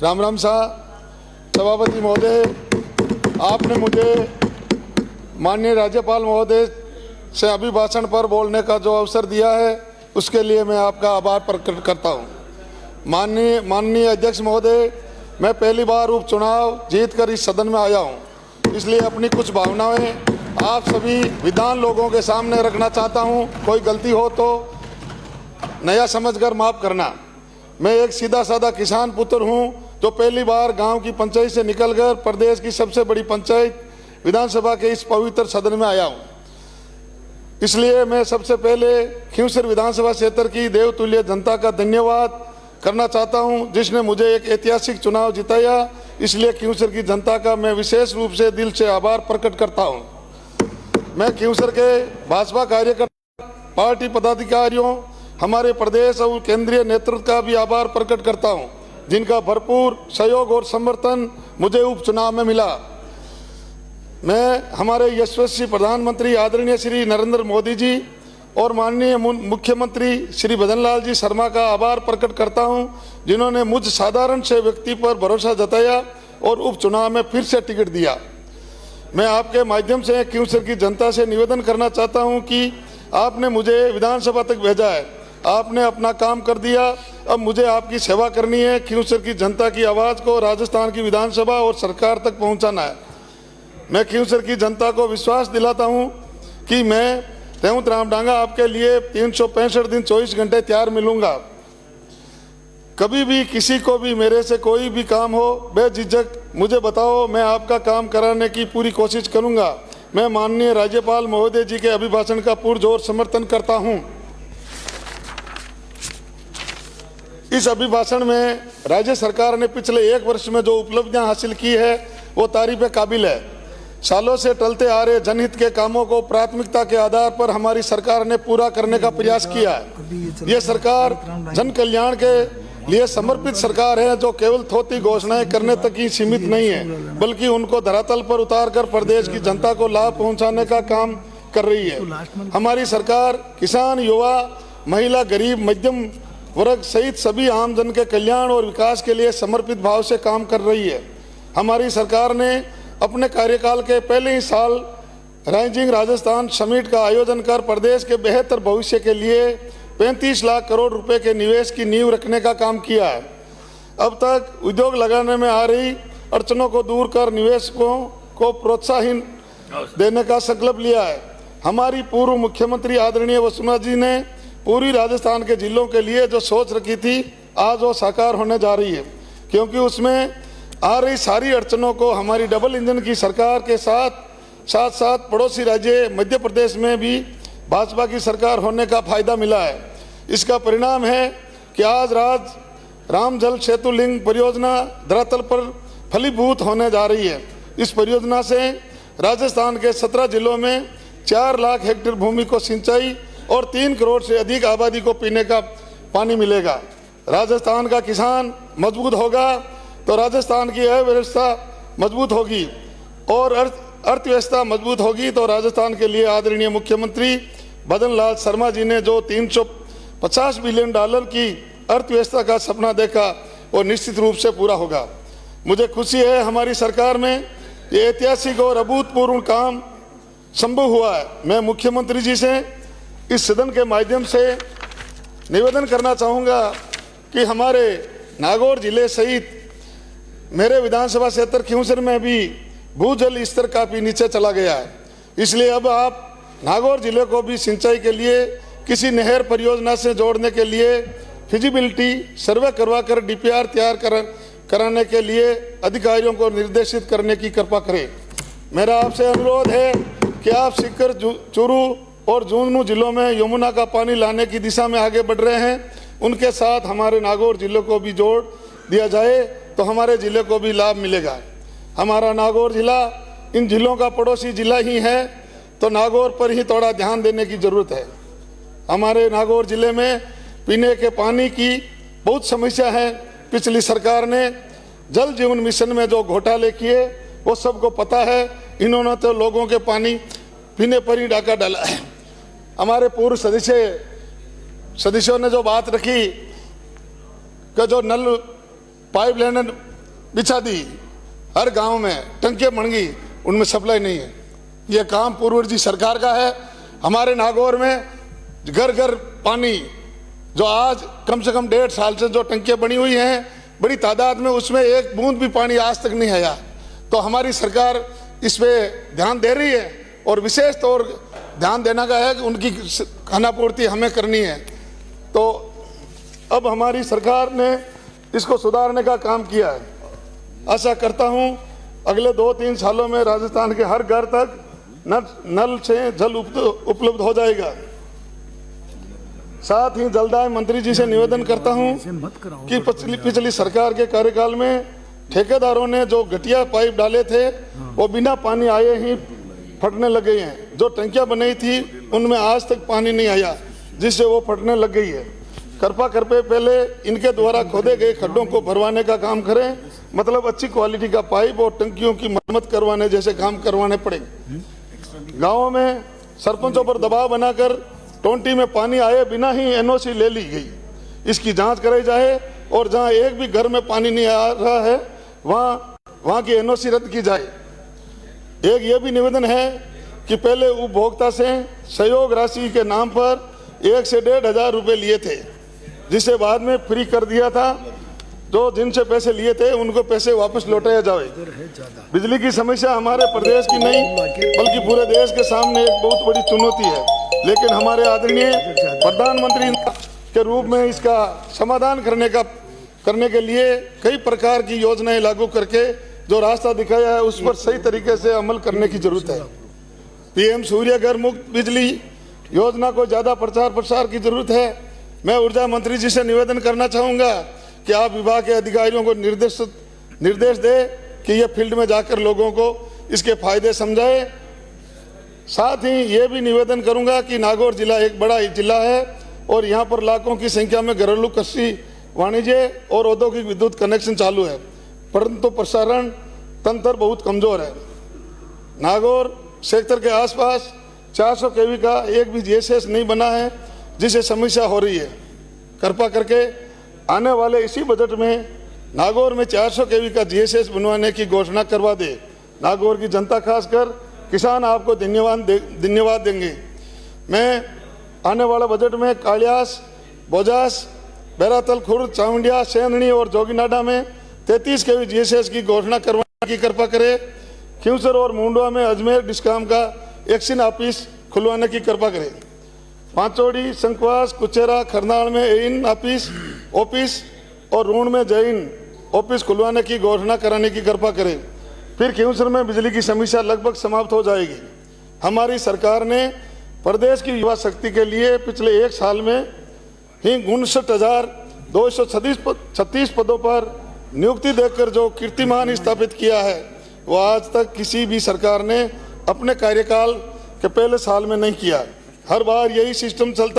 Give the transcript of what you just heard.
राम राम साहब, सभापति महोदय, आपने मुझे माननीय राज्यपाल महोदय से अभिभाषण पर बोलने का जो अवसर दिया है उसके लिए मैं आपका आभार प्रकट करता हूं। माननीय अध्यक्ष महोदय, मैं पहली बार उपचुनाव जीतकर इस सदन में आया हूं, इसलिए अपनी कुछ भावनाएं आप सभी विद्वान लोगों के सामने रखना चाहता हूं। कोई गलती हो तो नया समझकर माफ करना। मैं एक सीधा साधा किसान पुत्र हूं जो पहली बार गांव की पंचायत से निकलकर प्रदेश की सबसे बड़ी पंचायत विधानसभा के इस पवित्र सदन में आया हूं। इसलिए मैं सबसे पहले खींवसर विधानसभा क्षेत्र की देवतुल्य जनता का धन्यवाद करना चाहता हूं, जिसने मुझे एक ऐतिहासिक चुनाव जिताया। इसलिए खींवसर की जनता का मैं विशेष रूप से दिल से आभार प्रकट करता हूं। मैं खींवसर के भाजपा कार्यकर्ता, पार्टी पदाधिकारियों, हमारे प्रदेश और केंद्रीय नेतृत्व का भी आभार प्रकट करता हूं, जिनका भरपूर सहयोग और समर्थन मुझे उपचुनाव में मिला। मैं हमारे यशस्वी प्रधानमंत्री आदरणीय श्री नरेंद्र मोदी जी और माननीय मुख्यमंत्री श्री भजनलाल जी शर्मा का आभार प्रकट करता हूं, जिन्होंने मुझ साधारण से व्यक्ति पर भरोसा जताया और उपचुनाव में फिर से टिकट दिया। मैं आपके माध्यम से खींवसर की जनता से निवेदन करना चाहता हूं कि आपने मुझे विधानसभा तक भेजा है, आपने अपना काम कर दिया, अब मुझे आपकी सेवा करनी है। खींवसर की जनता की आवाज़ को राजस्थान की विधानसभा और सरकार तक पहुंचाना है। मैं खींवसर की जनता को विश्वास दिलाता हूं कि मैं रेवंत राम डांगा आपके लिए 365 दिन 24 घंटे तैयार मिलूंगा। कभी भी किसी को भी मेरे से कोई भी काम हो, बेझिझक मुझे बताओ, मैं आपका काम कराने की पूरी कोशिश करूंगा। मैं माननीय राज्यपाल महोदय जी के अभिभाषण का पुरजोर समर्थन करता हूं। इस अभिभाषण में राज्य सरकार ने पिछले 1 वर्ष में जो उपलब्धियां हासिल की है वो तारीफ काबिल है। सालों से टलते आ रहे जनहित के कामों को प्राथमिकता के आधार पर हमारी सरकार ने पूरा करने का प्रयास किया है। ये सरकार जन कल्याण के लिए समर्पित सरकार है, जो केवल थोथी घोषणाएं करने तक ही सीमित नहीं है, बल्कि उनको धरातल पर उतारकर प्रदेश की जनता को लाभ पहुंचाने का काम कर रही है। हमारी सरकार किसान, युवा, महिला, गरीब, मध्यम वर्ग सहित सभी आम जन के कल्याण और विकास के लिए समर्पित भाव से काम कर रही है। हमारी सरकार ने अपने कार्यकाल के पहले ही साल राइजिंग राजस्थान समिट का आयोजन कर प्रदेश के बेहतर भविष्य के लिए 35 लाख करोड़ रुपए के निवेश की नींव रखने का काम किया है। अब तक उद्योग लगाने में आ रही अड़चनों को दूर कर निवेशकों को प्रोत्साहन देने का संकल्प लिया है। हमारी पूर्व मुख्यमंत्री आदरणीय वसुंधरा जी ने पूरी राजस्थान के जिलों के लिए जो सोच रखी थी, आज वो साकार होने जा रही है, क्योंकि उसमें आ रही सारी अड़चनों को हमारी डबल इंजन की सरकार के साथ साथ पड़ोसी राज्य मध्य प्रदेश में भी भाजपा की सरकार होने का फायदा मिला है। इसका परिणाम है कि आज राम जल सेतु लिंक परियोजना धरातल पर फलीभूत होने जा रही है। इस परियोजना से राजस्थान के 17 जिलों में 4 लाख हेक्टेयर भूमि को सिंचाई और 3 करोड़ से अधिक आबादी को पीने का पानी मिलेगा। राजस्थान का किसान मजबूत होगा तो राजस्थान की अर्थव्यवस्था मजबूत होगी, और अर्थव्यवस्था मजबूत होगी तो राजस्थान के लिए आदरणीय मुख्यमंत्री भजनलाल शर्मा जी ने जो 350 बिलियन डॉलर की अर्थव्यवस्था का सपना देखा वो निश्चित रूप से पूरा होगा। मुझे खुशी है हमारी सरकार में ये ऐतिहासिक और अभूतपूर्व काम संभव हुआ है। मैं मुख्यमंत्री जी से इस सदन के माध्यम से निवेदन करना चाहूँगा कि हमारे नागौर जिले सहित मेरे विधानसभा क्षेत्र खींवसर में भी भूजल स्तर काफ़ी नीचे चला गया है। इसलिए अब आप नागौर जिले को भी सिंचाई के लिए किसी नहर परियोजना से जोड़ने के लिए फिजिबिलिटी सर्वे करवाकर डीपीआर तैयार कराने के लिए अधिकारियों को निर्देशित करने की कृपा करें। मेरा आपसे अनुरोध है कि आप सीकर, चूरू और झुंझुनू जिलों में यमुना का पानी लाने की दिशा में आगे बढ़ रहे हैं, उनके साथ हमारे नागौर जिले को भी जोड़ दिया जाए तो हमारे जिले को भी लाभ मिलेगा। हमारा नागौर जिला इन जिलों का पड़ोसी जिला ही है, तो नागौर पर ही थोड़ा ध्यान देने की ज़रूरत है। हमारे नागौर जिले में पीने के पानी की बहुत समस्या है। पिछली सरकार ने जल जीवन मिशन में जो घोटाले किए वो सबको पता है। इन्होंने तो लोगों के पानी पीने पर ही डाका डाला है। हमारे पूर्व सदस्यों ने जो बात रखी कि जो नल पाइपलाइन बिछा दी, हर गांव में टंकियां बन गई, उनमें सप्लाई नहीं है। ये काम पूर्व जी सरकार का है। हमारे नागौर में घर घर पानी, जो आज कम से कम 1.5 साल से जो टंकियां बनी हुई हैं बड़ी तादाद में, उसमें एक बूंद भी पानी आज तक नहीं आया। तो हमारी सरकार इस पे ध्यान दे रही है और विशेष तौर ध्यान देना का है कि उनकी खानापूर्ति हमें करनी है। तो अब हमारी सरकार ने इसको सुधारने का काम किया है। आशा करता हूं अगले 2-3 सालों में राजस्थान के हर घर तक नल से जल उपलब्ध हो जाएगा। साथ ही जलदाय मंत्री जी से निवेदन करता हूं कि पिछली सरकार के कार्यकाल में ठेकेदारों ने जो घटिया पाइप डाले थे वो बिना पानी आए ही फटने लग गए हैं। जो टंकियां बनाई थी उनमें आज तक पानी नहीं आया, जिससे वो फटने लग गई है। कृपा करके पहले इनके द्वारा खोदे गए खड्डों को भरवाने का काम करें, मतलब अच्छी क्वालिटी का पाइप और टंकियों की मरम्मत करवाने जैसे काम करवाने पड़ेंगे। गाँवों में सरपंचों पर दबाव बनाकर टोंटी में पानी आए बिना ही एनओसी ले ली गई, इसकी जांच कराई जाए और जहां एक भी घर में पानी नहीं आ रहा है वहां की एनओसी रद्द की जाए। एक ये भी निवेदन है कि पहले उपभोक्ता से सहयोग राशि के नाम पर 1 से 1.5 हजार रुपए लिए थे, जिसे बाद में फ्री कर दिया था। जो जिनसे पैसे लिए थे उनको पैसे वापस लौटाया जाए। बिजली की समस्या हमारे प्रदेश की नहीं बल्कि पूरे देश के सामने एक बहुत बड़ी चुनौती है, लेकिन हमारे आदरणीय प्रधानमंत्री के रूप में इसका समाधान करने के लिए कई प्रकार की योजनाएं लागू करके जो रास्ता दिखाया है उस पर सही तरीके से अमल करने की जरूरत है। पीएम सूर्य घर मुफ्त बिजली योजना को ज्यादा प्रचार प्रसार की जरूरत है। मैं ऊर्जा मंत्री जी से निवेदन करना चाहूंगा कि आप विभाग के अधिकारियों को निर्देश दे कि ये फील्ड में जाकर लोगों को इसके फायदे समझाए। साथ ही ये भी निवेदन करूंगा कि नागौर जिला एक बड़ा जिला है और यहाँ पर लाखों की संख्या में घरेलू कृषि वाणिज्य और औद्योगिक विद्युत कनेक्शन चालू है, परंतु प्रसारण तंत्र बहुत कमजोर है। नागौर सेक्टर के आसपास 400 केवी का एक भी जीएसएस नहीं बना है, जिससे समस्या हो रही है। कृपा करके आने वाले इसी बजट में नागौर में 400 केवी का जीएसएस बनवाने की घोषणा करवा दे। नागौर की जनता खासकर किसान आपको धन्यवाद देंगे। मैं आने वाला बजट में कालियास, बोजास, बैरातल, खुर्द, चामुंडिया, सेंधनी और जोगीनाडा में 33 केवी जीएसएस की घोषणा करवाने की कृपा करे। खिंवसर और मुंडवा में अजमेर डिस्काम का एक्शन ऑफिस खुलवाने की कृपा करे। पांचोड़ी, संकवास, कुचेरा, खरनाल में एइन ऑफिस और रूण में जैन ऑफिस खुलवाने की घोषणा कराने की कृपा करें। फिर खिंवसर में बिजली की समस्या लगभग समाप्त हो जाएगी। हमारी सरकार ने प्रदेश की युवा शक्ति के लिए पिछले 1 साल में ही 59,236 पदों पर नियुक्ति देकर जो कीर्तिमान स्थापित किया है वो आज तक किसी भी सरकार ने अपने कार्यकाल के पहले साल में नहीं किया। हर बार यही सिस्टम चलता